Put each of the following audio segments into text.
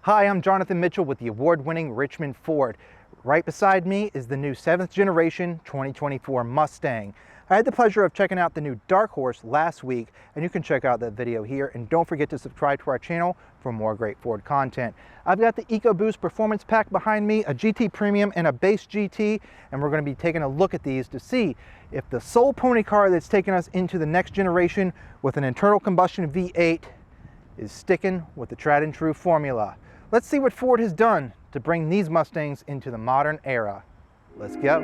Hi, I'm Jonathan Mitchell with the award-winning Richmond Ford. Right beside me is the new 7th generation 2024 Mustang. I had the pleasure of checking out the new Dark Horse last week, and you can check out that video here. And don't forget to subscribe to our channel for more great Ford content. I've got the EcoBoost Performance Pack behind me, a GT Premium and a Base GT, and we're going to be taking a look at these to see if the sole pony car that's taking us into the next generation with an internal combustion V8 is sticking with the tried and true formula. Let's see what Ford has done to bring these Mustangs into the modern era. Let's go.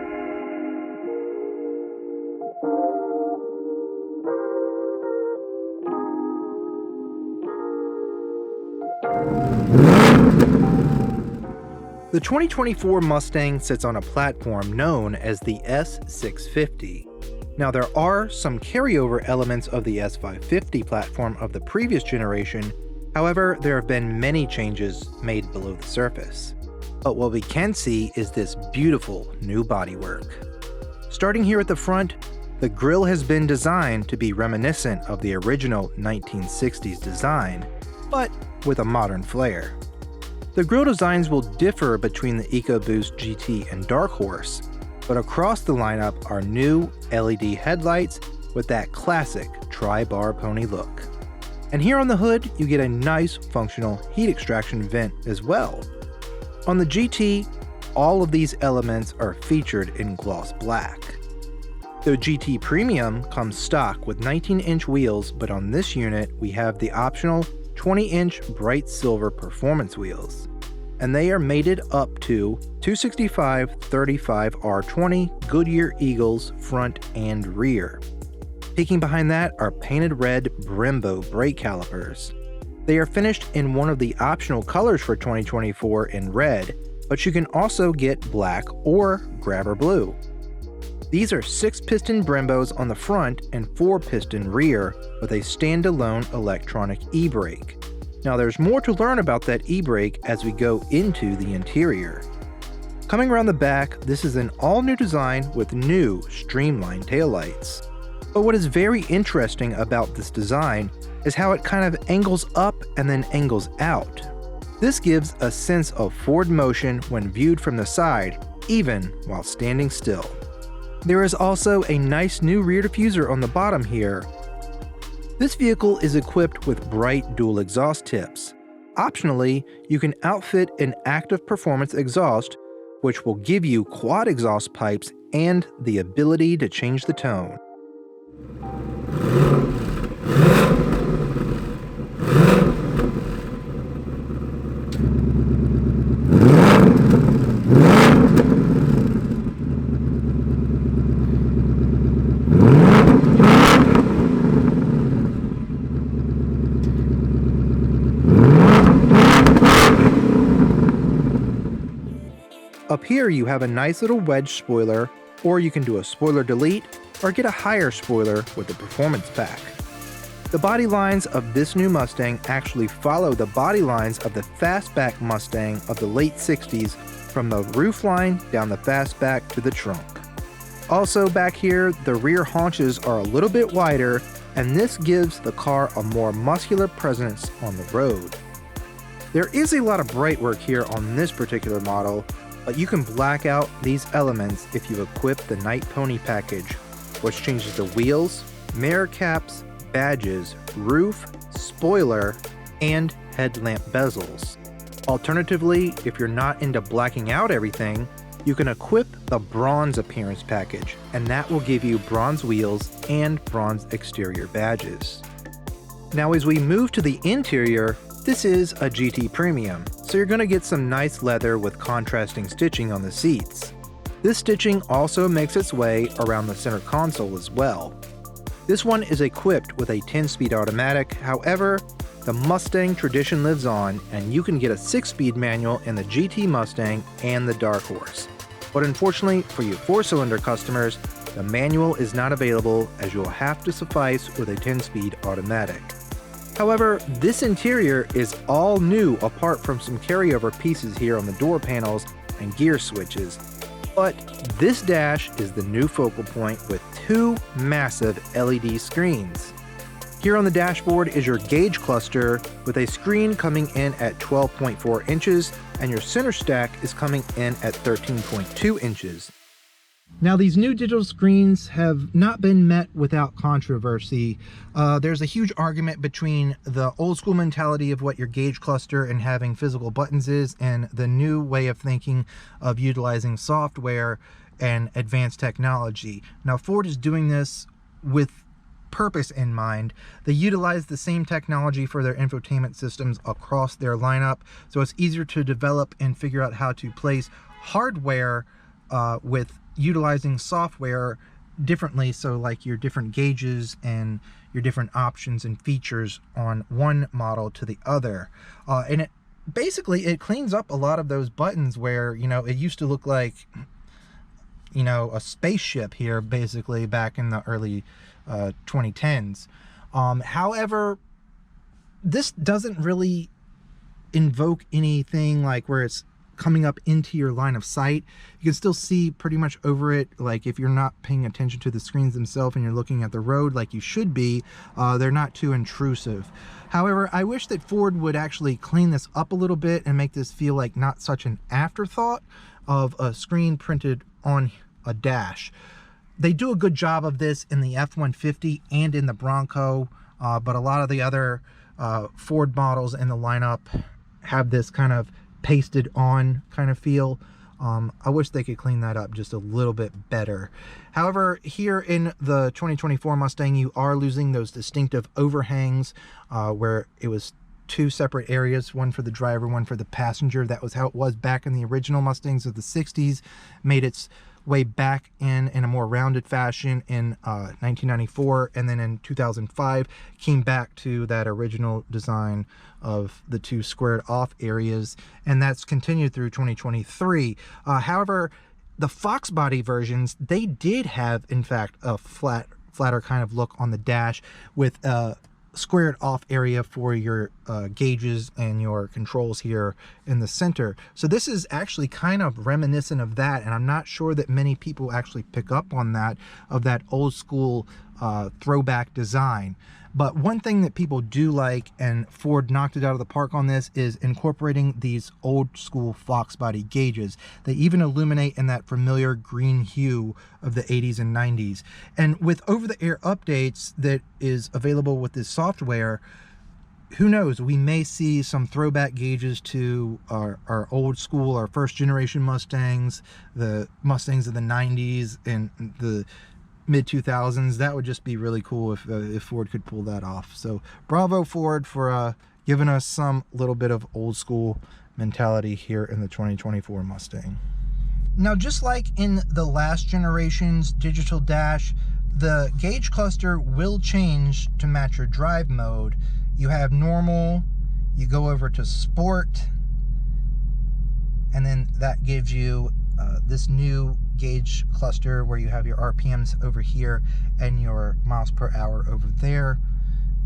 The 2024 Mustang sits on a platform known as the S650. Now, there are some carryover elements of the S550 platform of the previous generation. However, there have been many changes made below the surface. But what we can see is this beautiful new bodywork. Starting here at the front, the grille has been designed to be reminiscent of the original 1960s design, but with a modern flair. The grille designs will differ between the EcoBoost GT and Dark Horse, but across the lineup are new LED headlights with that classic tri-bar pony look. And here on the hood, you get a nice functional heat extraction vent as well. On the GT, all of these elements are featured in gloss black. The GT Premium comes stock with 19-inch wheels, but on this unit, we have the optional 20-inch bright silver performance wheels. And they are mated up to 265/35R20 Goodyear Eagles front and rear. Peeking behind that are painted red Brembo brake calipers. They are finished in one of the optional colors for 2024 in red, but you can also get black or grabber blue. These are 6-piston Brembos on the front and 4-piston rear with a standalone electronic e-brake. Now, there's more to learn about that e-brake as we go into the interior. Coming around the back, this is an all-new design with new streamlined taillights. But what is very interesting about this design is how it kind of angles up and then angles out. This gives a sense of forward motion when viewed from the side, even while standing still. There is also a nice new rear diffuser on the bottom here. This vehicle is equipped with bright dual exhaust tips. Optionally, you can outfit an active performance exhaust, which will give you quad exhaust pipes and the ability to change the tone. Up here you have a nice little wedge spoiler, or you can do a spoiler delete or get a higher spoiler with the performance pack. The body lines of this new Mustang actually follow the body lines of the fastback Mustang of the late 60s from the roofline down the fastback to the trunk. Also back here, the rear haunches are a little bit wider, and this gives the car a more muscular presence on the road. There is a lot of bright work here on this particular model, but you can black out these elements if you equip the Night Pony package, which changes the wheels, mirror caps, badges, roof, spoiler, and headlamp bezels. Alternatively, if you're not into blacking out everything, you can equip the Bronze Appearance package, and that will give you bronze wheels and bronze exterior badges. Now, as we move to the interior, this is a GT Premium, so you're going to get some nice leather with contrasting stitching on the seats. This stitching also makes its way around the center console as well. This one is equipped with a 10-speed automatic, however, the Mustang tradition lives on, and you can get a 6-speed manual in the GT Mustang and the Dark Horse. But unfortunately for you 4-cylinder customers, the manual is not available, as you'll have to suffice with a 10-speed automatic. However, this interior is all new apart from some carryover pieces here on the door panels and gear switches. But this dash is the new focal point with 2 massive LED screens. Here on the dashboard is your gauge cluster with a screen coming in at 12.4 inches, and your center stack is coming in at 13.2 inches. Now, these new digital screens have not been met without controversy. There's a huge argument between the old school mentality of what your gauge cluster and having physical buttons is, and the new way of thinking of utilizing software and advanced technology. Now, Ford is doing this with purpose in mind. They utilize the same technology for their infotainment systems across their lineup, so it's easier to develop and figure out how to place hardware with utilizing software differently, so like your different gauges and your different options and features on one model to the other. And it basically, it cleans up a lot of those buttons where, you know, it used to look like, you know, a spaceship here basically back in the early 2010s. However, this doesn't really invoke anything like where it's coming up into your line of sight. You can still see pretty much over it, like if you're not paying attention to the screens themselves and you're looking at the road like you should be, they're not too intrusive. However, I wish that Ford would actually clean this up a little bit and make this feel like not such an afterthought of a screen printed on a dash. They do a good job of this in the F-150 and in the Bronco, but a lot of the other Ford models in the lineup have this kind of pasted on kind of feel. I wish they could clean that up just a little bit better. However, here in the 2024 Mustang, you are losing those distinctive overhangs where it was two separate areas, one for the driver, one for the passenger. That was how it was back in the original Mustangs of the 60s. Made its way back in a more rounded fashion in 1994, and then in 2005 came back to that original design of the two squared off areas, and that's continued through 2023. However, the Fox body versions, they did have in fact a flatter kind of look on the dash with a squared off area for your gauges and your controls here in the center. So this is actually kind of reminiscent of that, and I'm not sure that many people actually pick up on that, of that old school throwback design. But one thing that people do like, and Ford knocked it out of the park on this, is incorporating these old school Fox body gauges. They even illuminate in that familiar green hue of the 80s and 90s. And with over-the-air updates that is available with this software, who knows, we may see some throwback gauges to our old school, our first generation Mustangs, the Mustangs of the 90s and the mid-2000s. That would just be really cool if Ford could pull that off. So bravo Ford for giving us some little bit of old school mentality here in the 2024 Mustang. Now, just like in the last generation's digital dash, the gauge cluster will change to match your drive mode. You have normal, you go over to sport, and then that gives you this new gauge cluster where you have your RPMs over here and your miles per hour over there.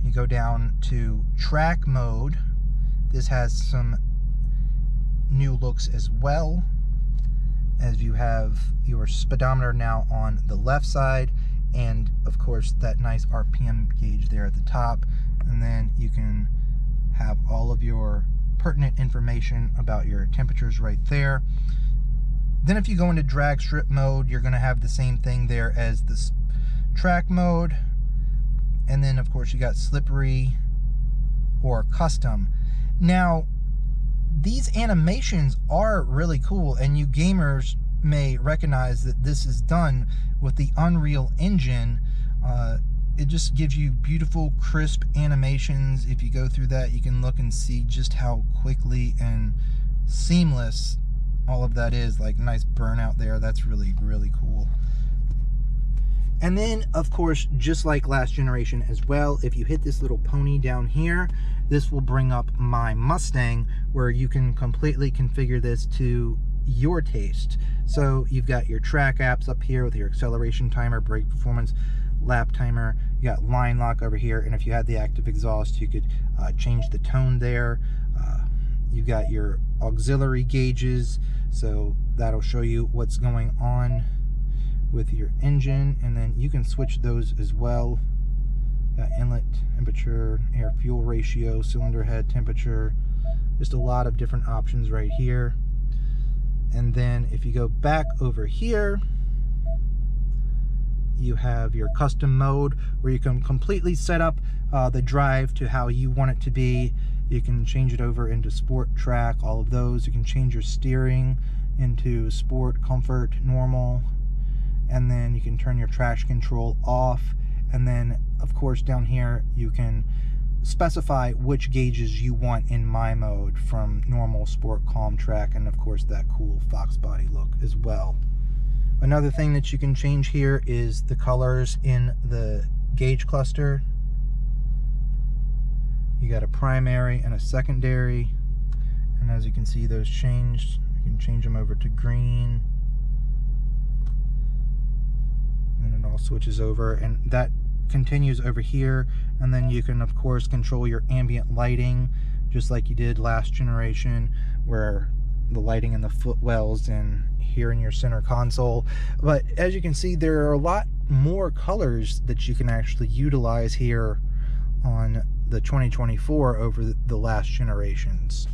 You go down to track mode. This has some new looks as well, as you have your speedometer now on the left side, and of course that nice RPM gauge there at the top. And then you can have all of your pertinent information about your temperatures right there. Then if you go into drag strip mode, you're going to have the same thing there as this track mode. And then of course you got slippery or custom. Now, these animations are really cool, and you gamers may recognize that this is done with the Unreal Engine. It just gives you beautiful, crisp animations. If you go through that, you can look and see just how quickly and seamless all of that is. Like, nice burnout there. That's really, really cool. And then, of course, just like last generation as well, if you hit this little pony down here, this will bring up My Mustang, where you can completely configure this to your taste. So you've got your track apps up here with your acceleration timer, brake performance, lap timer. You got line lock over here, and if you had the active exhaust, you could change the tone there. You got your auxiliary gauges, so that'll show you what's going on with your engine, and then you can switch those as well. Got inlet temperature, air fuel ratio, cylinder head temperature, just a lot of different options right here. And then if you go back over here, you have your custom mode where you can completely set up the drive to how you want it to be. You can change it over into sport, track, all of those. You can change your steering into sport, comfort, normal, and then you can turn your traction control off. And then of course down here you can specify which gauges you want in my mode, from normal, sport, calm, track, and of course that cool Fox body look as well. Another thing that you can change here is the colors in the gauge cluster. You got a primary and a secondary, and as you can see, those changed. You can change them over to green, and it all switches over, and that continues over here. And then you can of course control your ambient lighting just like you did last generation, where the lighting in the footwells and here in your center console. But as you can see, there are a lot more colors that you can actually utilize here on the 2024 over the last generations.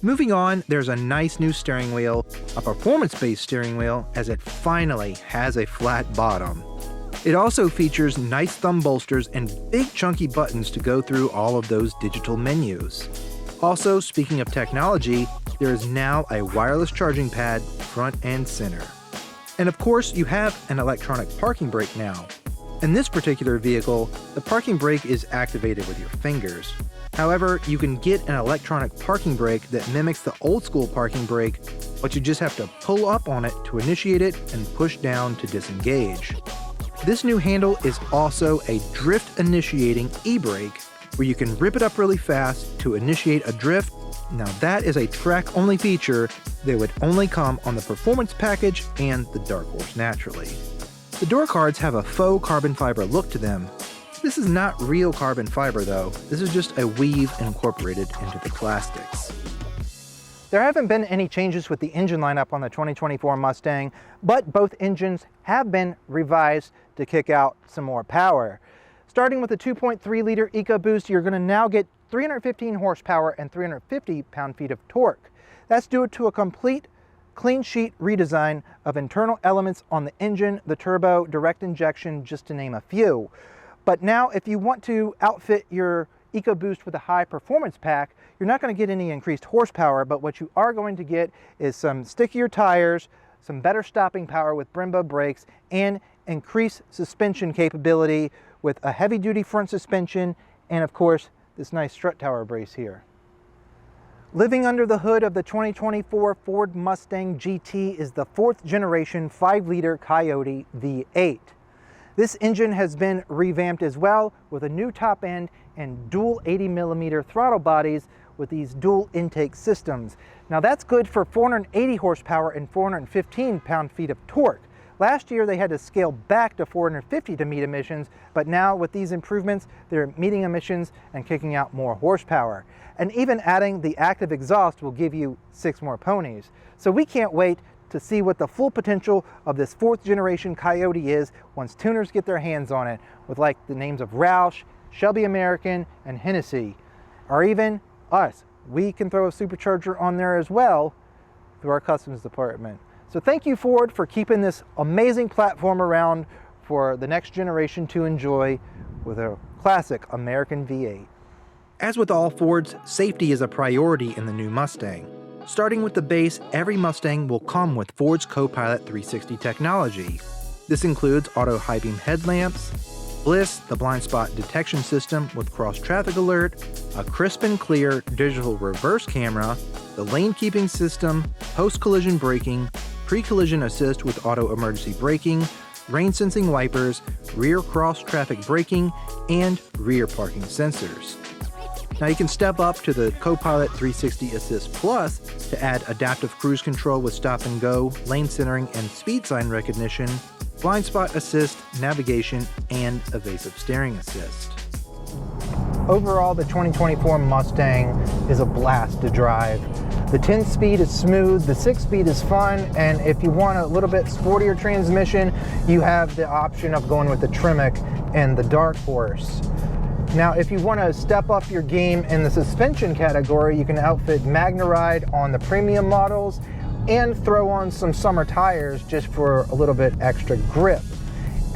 Moving on, there's a nice new steering wheel, a performance-based steering wheel, as it finally has a flat bottom. It also features nice thumb bolsters and big chunky buttons to go through all of those digital menus. Also, speaking of technology, there is now a wireless charging pad front and center. And of course, you have an electronic parking brake now. In this particular vehicle, the parking brake is activated with your fingers. However, you can get an electronic parking brake that mimics the old school parking brake, but you just have to pull up on it to initiate it and push down to disengage. This new handle is also a drift initiating e-brake, where you can rip it up really fast to initiate a drift. Now that is a track-only feature that would only come on the Performance package and the Dark Horse naturally. The door cards have a faux carbon fiber look to them. This is not real carbon fiber though, this is just a weave incorporated into the plastics. There haven't been any changes with the engine lineup on the 2024 Mustang, but both engines have been revised to kick out some more power. Starting with the 2.3 liter EcoBoost, you're going to now get 315 horsepower and 350 pound-feet of torque. That's due to a complete clean sheet redesign of internal elements on the engine, the turbo, direct injection, just to name a few. But now if you want to outfit your EcoBoost with a high performance pack, you're not going to get any increased horsepower, but what you are going to get is some stickier tires, some better stopping power with Brembo brakes, and increased suspension capability with a heavy-duty front suspension, and of course this nice strut tower brace here. Living under the hood of the 2024 Ford Mustang GT is the 4th generation 5-liter Coyote V8. This engine has been revamped as well with a new top end and dual 80mm throttle bodies with these dual intake systems. Now that's good for 480 horsepower and 415 pound-feet of torque. Last year they had to scale back to 450 to meet emissions, but now with these improvements, they're meeting emissions and kicking out more horsepower. And even adding the active exhaust will give you 6 more ponies. So we can't wait to see what the full potential of this 4th generation Coyote is once tuners get their hands on it, with like the names of Roush, Shelby American, and Hennessy. Or even us. We can throw a supercharger on there as well through our customs department. So thank you, Ford, for keeping this amazing platform around for the next generation to enjoy with a classic American V8. As with all Fords, safety is a priority in the new Mustang. Starting with the base, every Mustang will come with Ford's Copilot 360 technology. This includes auto high beam headlamps, Bliss, the blind spot detection system with cross traffic alert, a crisp and clear digital reverse camera, the lane keeping system, post-collision braking, pre-collision assist with auto emergency braking, rain sensing wipers, rear cross traffic braking, and rear parking sensors. Now you can step up to the Copilot 360 Assist Plus to add adaptive cruise control with stop and go, lane centering, and speed sign recognition, blind spot assist, navigation, and evasive steering assist. Overall, the 2024 Mustang is a blast to drive. The 10-speed is smooth, the 6-speed is fun, and if you want a little bit sportier transmission, you have the option of going with the Tremec and the Dark Horse. Now, if you want to step up your game in the suspension category, you can outfit MagneRide on the premium models and throw on some summer tires just for a little bit extra grip.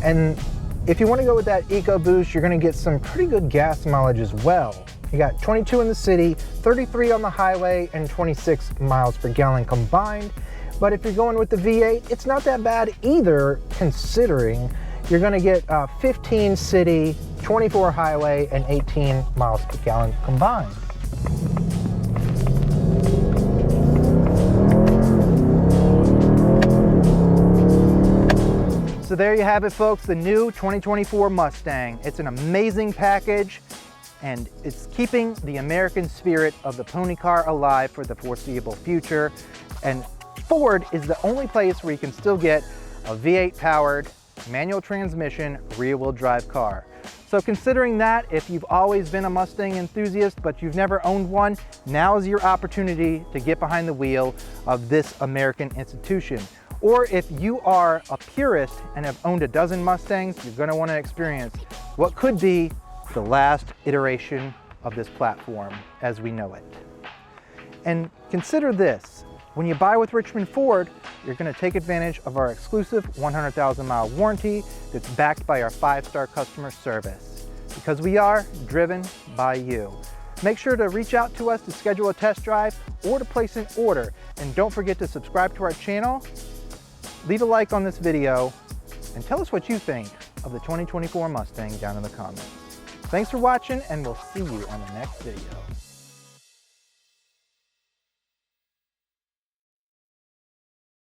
And if you want to go with that EcoBoost, you're going to get some pretty good gas mileage as well. You got 22 in the city, 33 on the highway, and 26 miles per gallon combined. But if you're going with the V8, it's not that bad either, considering you're going to get 15 city, 24 highway, and 18 miles per gallon combined. So there you have it, folks, the new 2024 Mustang. It's an amazing package, and it's keeping the American spirit of the pony car alive for the foreseeable future. And Ford is the only place where you can still get a V8 powered, manual transmission, rear-wheel drive car. So considering that, if you've always been a Mustang enthusiast but you've never owned one, now is your opportunity to get behind the wheel of this American institution. Or if you are a purist and have owned a dozen Mustangs, you're going to want to experience what could be the last iteration of this platform as we know it. And consider this, when you buy with Richmond Ford, you're going to take advantage of our exclusive 100,000 mile warranty that's backed by our 5-star customer service, because we are driven by you. Make sure to reach out to us to schedule a test drive or to place an order. And don't forget to subscribe to our channel, leave a like on this video, and tell us what you think of the 2024 Mustang down in the comments. Thanks for watching, and we'll see you on the next video.